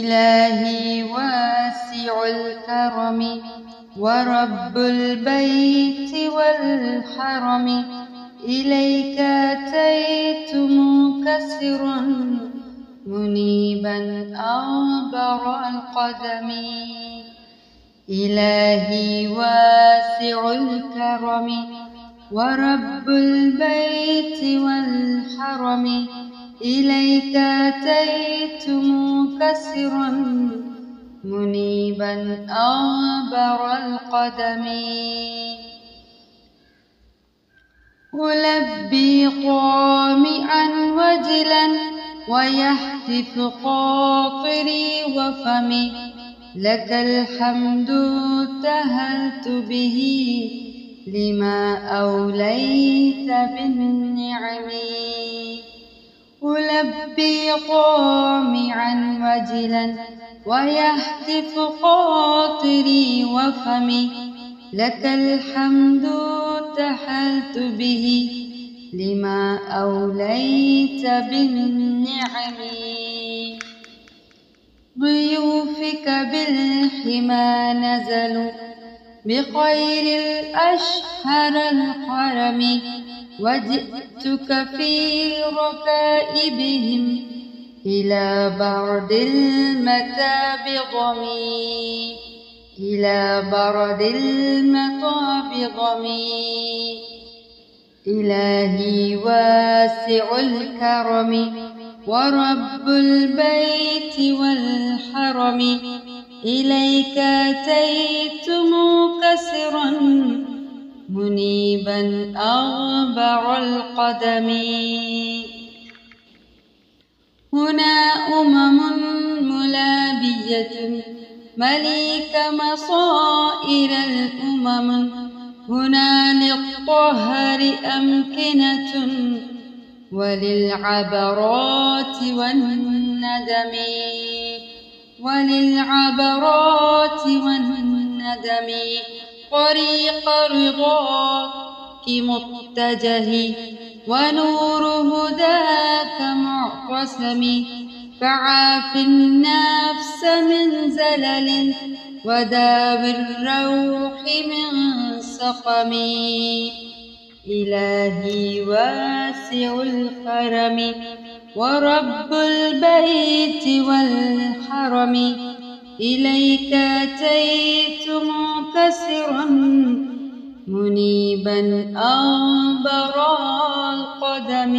إلهي واسع الكرم ورب البيت والحرم، إليك أتيت منكسرا منيبا أغبر القدم. إلهي واسع الكرم ورب البيت والحرم، إليك أتيت منكسرا منيبا أغبر القدم. ألبي طامعا وجلا ويهتف خاطري وفمي، لك الحمد ابتهلت به لما أوليت بالنعم. ألبي طامعا وجلا ويهتف خاطري وفمي، لك الحمد ابتهلت به لما أوليت بالنعم. ضيوفك بالحمى نزلوا بخير الأشهر الحرم، وجئتك في ركائبهم إلى برد المتى بضمي، إلى برد المطى بضمي. إلهي واسع الكرم ورب البيت والحرم، إليك أتيت منكسرا منيبا أغبر القدم. هنا ملابية مليك مصائر الأمم، هنا للطهر أمكنة وللعبرات والندم، وللعبرات والندم. طريق رضاك متجه ونور هداك معتصم، فعاف النفس من زلل وداوي الروح من سقم. إلهي واسع الكرم ورب البيت والحرم، إليك أتيت منكسرا منيبا أغبر القدم.